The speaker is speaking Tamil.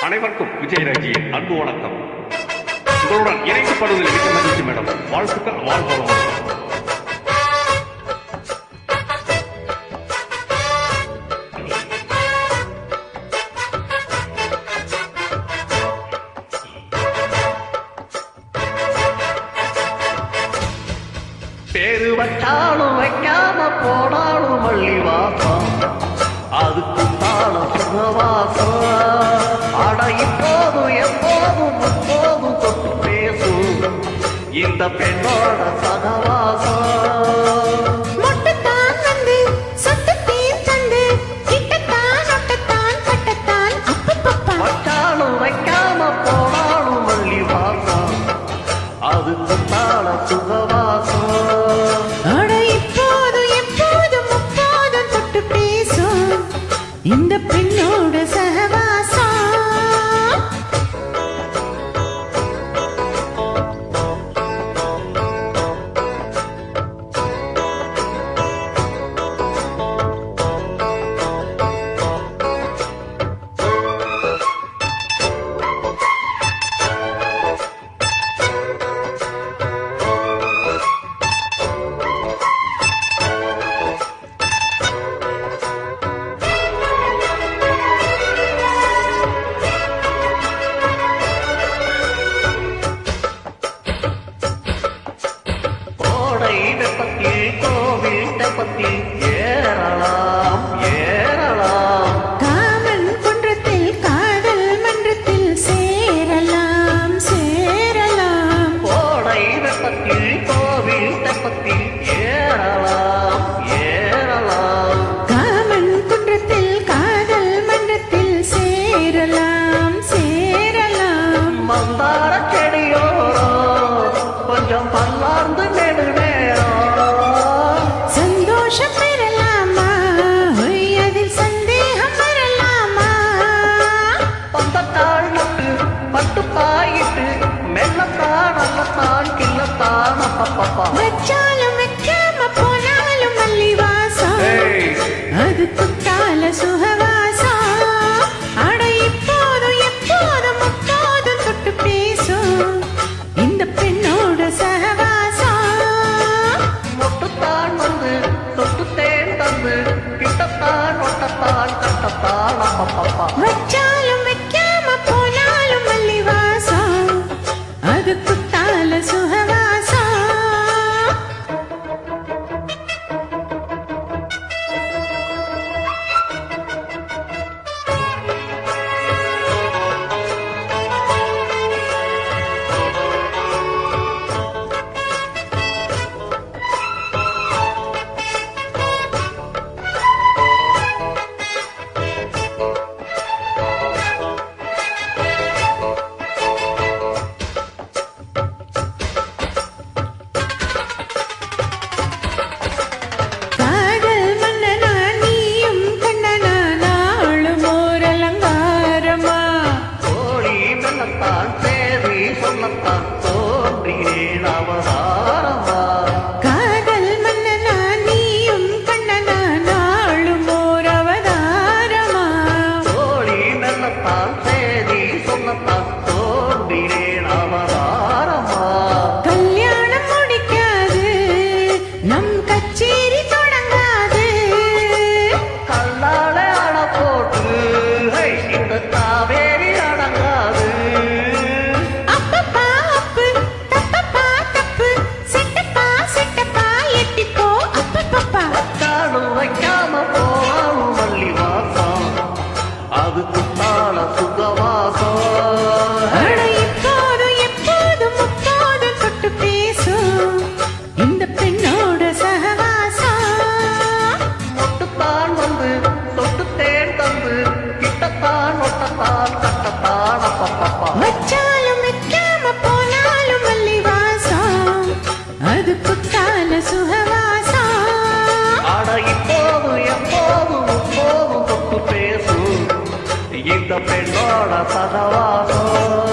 அனைவருக்கும் விஜயராஜியின் அன்பு வணக்கம். உங்களுடன் இணைக்கப்படுவதில் மிக மகிழ்ச்சி மேடம். வாழ்த்துக்கள், வாழ்வோம். பேரு வச்சாலும் வைக்காம போனாலும் மல்லி வாசம், அதுக்கு தாள சுகவாசம். அட இப்போதும் எப்போதும் முப்போதும் தொட்டு பேசும் இந்த பெண்ணோட சகவாசம். வச்சாலும் வைக்காம போனாலும் மல்லி வாசம், அதுக்கு தாள சுகவாசம். இந்த பெண்ணோட சகவாசம். கோவில் தப்பத்தில் ஏறலாம் ஏறலாம், காமன் குன்றத்தில் காதல் மன்றத்தில் சேரலாம் சேரலாம். கோடை வெப்பத்தில் கோவில் தப்பத்தில் ஏறலாம் ஏறலாம், காமன் குன்றத்தில் காதல் மன்றத்தில் சேரலாம் சேரலாம். மந்தார செடியோரோ கொஞ்சம் பல்லார்ந்து நெடுவே பெறலாமா, அதில் சந்தேகம் வரலாமா? பந்தத்தாள் முட்டு பட்டு பாயிட்டு மெல்லத்தான் அல்லத்தான் கில்லத்தான் அப்பப்பா. வச்சாலும் வைக்காம போனாலும் மல்லி வாசம், அது குத்தால சுகவாசம். அட இப்போதும் எப்போதும் முப்போதும் தொட்டு பேசும் இந்த பெண்ணோட சகவாசம். முட்டுத்தான் வந்து தொட்டுத்தேன் தந்து கிட்டத்தான் ஒட்டத்தான் கட்டத்தான் அப்பப்பா. வச்சாலும் வைக்காம போனாலும் மல்லி வாசம், அது குத்தால சுகவாசம். சொல்லத்தான் தோன்றினேன் அவதாரமா, காதல் மன்னனா நீயும் கண்ணனா நாளும் ஓர் அவதாரமா. தோழி மெல்லத்தான் சேதி சொல்லத்தான் தோன்றினேன் அவதாரமா. கல்யாணம் முடிக்காது நம் கச்சேரி தொடங்காது, கல்லால அட போட்டு இந்த காவேரி அடங்காது. வைக்காம போனாலும் மல்லி வாசம், அதுக்கு தாள சுகவாசம். இப்போதும் எப்போதும் முப்போதும் தொட்டு பேசும் இந்த பெண்ணோட சகவாசம். முட்டுத்தான் வந்து தொட்டுத்தேன் தந்து கிட்டத்தான் ஒட்டத்தான் கட்டத்தான் அப்பப்பா. வச்சாலும் வைக்காம போனாலும் மல்லி வாசம், அது குத்தால சுகவாசம். அட இப்போதும் எப்போதும் முப்போதும் தொட்டு பேசும் இந்த பெண்ணோட சகவாசம்.